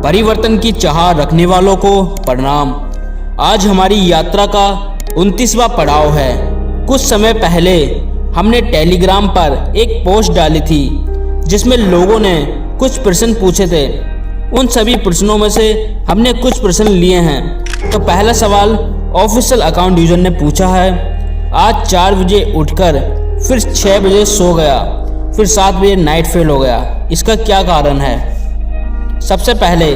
परिवर्तन की चाह रखने वालों को प्रणाम। आज हमारी यात्रा का 29वां पड़ाव है। कुछ समय पहले हमने टेलीग्राम पर एक पोस्ट डाली थी जिसमें लोगों ने कुछ प्रश्न पूछे थे। उन सभी प्रश्नों में से हमने कुछ प्रश्न लिए हैं। तो पहला सवाल ऑफिशियल अकाउंट यूजर ने पूछा है, आज 4 बजे उठकर फिर 6 बजे सो गया, फिर 7 बजे नाइट फेल हो गया, इसका क्या कारण है? सबसे पहले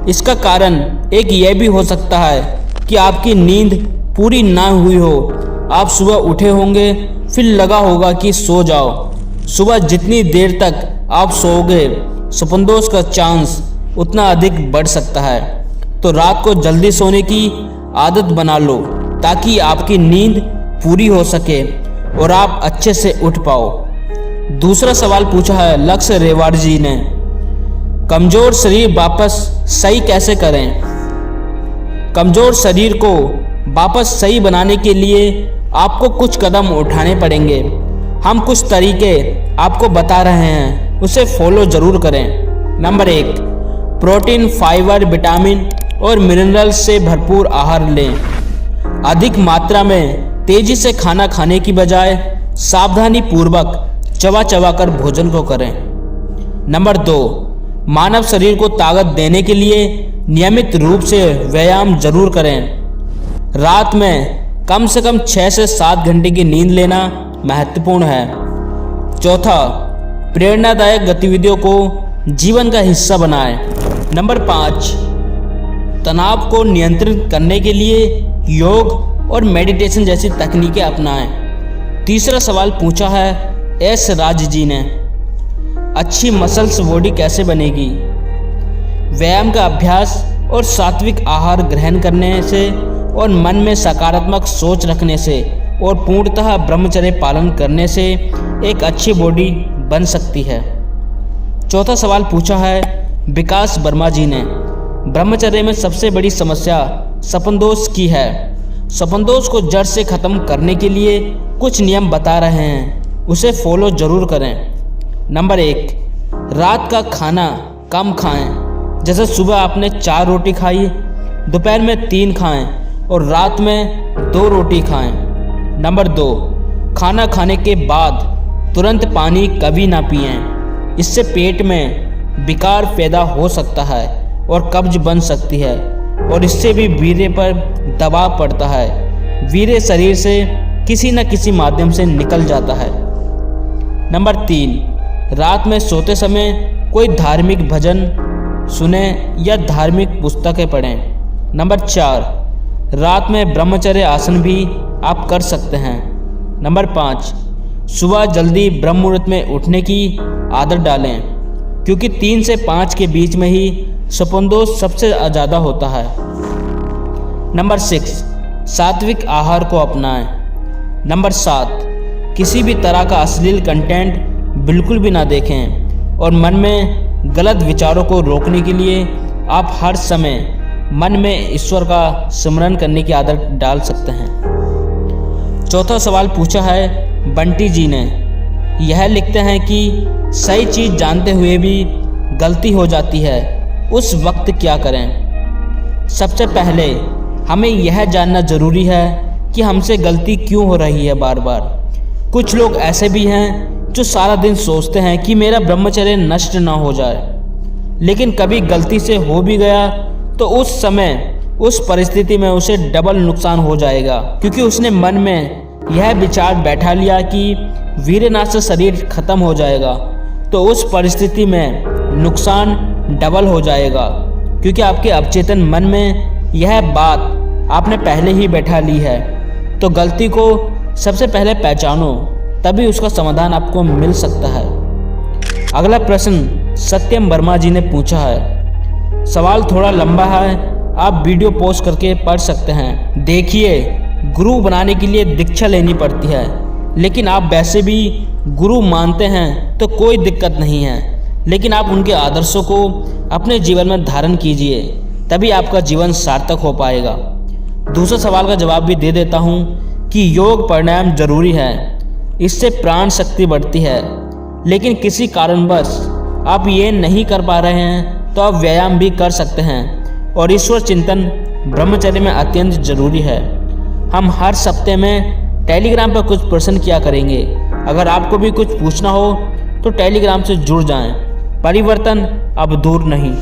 इसका कारण एक यह भी हो सकता है कि आपकी नींद पूरी ना हुई हो। आप सुबह उठे होंगे, फिर लगा होगा कि सो जाओ। सुबह जितनी देर तक आप सोओगे, सपनदोष का चांस उतना अधिक बढ़ सकता है। तो रात को जल्दी सोने की आदत बना लो ताकि आपकी नींद पूरी हो सके और आप अच्छे से उठ पाओ। दूसरा सवाल पूछा है लक्ष्य रेवाड़ जी ने, कमजोर शरीर वापस सही कैसे करें? कमजोर शरीर को वापस सही बनाने के लिए आपको कुछ कदम उठाने पड़ेंगे। हम कुछ तरीके आपको बता रहे हैं, उसे फॉलो जरूर करें। नंबर 1, प्रोटीन, फाइबर, विटामिन और मिनरल्स से भरपूर आहार लें। अधिक मात्रा में तेजी से खाना खाने की बजाय सावधानी पूर्वक चबा चबा कर भोजन को करें। नंबर 2, मानव शरीर को ताकत देने के लिए नियमित रूप से व्यायाम जरूर करें। रात में कम से कम 6 से 7 घंटे की नींद लेना महत्वपूर्ण है। चौथा, प्रेरणादायक गतिविधियों को जीवन का हिस्सा बनाएं। नंबर 5, तनाव को नियंत्रित करने के लिए योग और मेडिटेशन जैसी तकनीकें अपनाएं। तीसरा सवाल पूछा है एस राज जी ने, अच्छी मसल्स बॉडी कैसे बनेगी? व्यायाम का अभ्यास और सात्विक आहार ग्रहण करने से और मन में सकारात्मक सोच रखने से और पूर्णतः ब्रह्मचर्य पालन करने से एक अच्छी बॉडी बन सकती है। चौथा सवाल पूछा है विकास वर्मा जी ने, ब्रह्मचर्य में सबसे बड़ी समस्या सपनदोष की है। सपनदोष को जड़ से खत्म करने के लिए कुछ नियम बता रहे हैं, उसे फॉलो जरूर करें। नंबर 1, रात का खाना कम खाएं। जैसे सुबह आपने 4 रोटी खाई, दोपहर में 3 खाएं और रात में 2 रोटी खाएं। नंबर 2, खाना खाने के बाद तुरंत पानी कभी ना पिएं। इससे पेट में विकार पैदा हो सकता है और कब्ज बन सकती है और इससे भी वीर्य पर दबाव पड़ता है। वीर्य शरीर से किसी न किसी माध्यम से निकल जाता है। नंबर 3, रात में सोते समय कोई धार्मिक भजन सुने या धार्मिक पुस्तकें पढ़ें। नंबर 4, रात में ब्रह्मचर्य आसन भी आप कर सकते हैं। नंबर 5, सुबह जल्दी ब्रह्म मुहूर्त में उठने की आदत डालें क्योंकि 3 से 5 के बीच में ही सपनदोष सबसे ज़्यादा होता है। नंबर 6, सात्विक आहार को अपनाएं। नंबर 7, किसी भी तरह का अश्लील कंटेंट बिल्कुल भी ना देखें और मन में गलत विचारों को रोकने के लिए आप हर समय मन में ईश्वर का स्मरण करने की आदत डाल सकते हैं। चौथा सवाल पूछा है बंटी जी ने, यह लिखते हैं कि सही चीज़ जानते हुए भी गलती हो जाती है, उस वक्त क्या करें? सबसे पहले हमें यह जानना ज़रूरी है कि हमसे गलती क्यों हो रही है बार बार। कुछ लोग ऐसे भी हैं जो सारा दिन सोचते हैं कि मेरा ब्रह्मचर्य नष्ट ना हो जाए, लेकिन कभी गलती से हो भी गया तो उस समय उस परिस्थिति में उसे डबल नुकसान हो जाएगा क्योंकि उसने मन में यह विचार बैठा लिया कि वीर्यनाश से शरीर खत्म हो जाएगा। तो उस परिस्थिति में नुकसान डबल हो जाएगा क्योंकि आपके अवचेतन मन में यह बात आपने पहले ही बैठा ली है। तो गलती को सबसे पहले पहचानो, तभी उसका समाधान आपको मिल सकता है। अगला प्रश्न सत्यम वर्मा जी ने पूछा है, सवाल थोड़ा लंबा है, आप वीडियो पॉज करके पढ़ सकते हैं। देखिए, गुरु बनाने के लिए दीक्षा लेनी पड़ती है, लेकिन आप वैसे भी गुरु मानते हैं तो कोई दिक्कत नहीं है, लेकिन आप उनके आदर्शों को अपने जीवन में धारण कीजिए, तभी आपका जीवन सार्थक हो पाएगा। दूसरे सवाल का जवाब भी दे देता हूँ कि योग प्राणायाम जरूरी है, इससे प्राण शक्ति बढ़ती है, लेकिन किसी कारणवश आप ये नहीं कर पा रहे हैं तो आप व्यायाम भी कर सकते हैं और ईश्वर चिंतन ब्रह्मचर्य में अत्यंत जरूरी है। हम हर सप्ताह में टेलीग्राम पर कुछ प्रश्न किया करेंगे। अगर आपको भी कुछ पूछना हो तो टेलीग्राम से जुड़ जाएं। परिवर्तन अब दूर नहीं।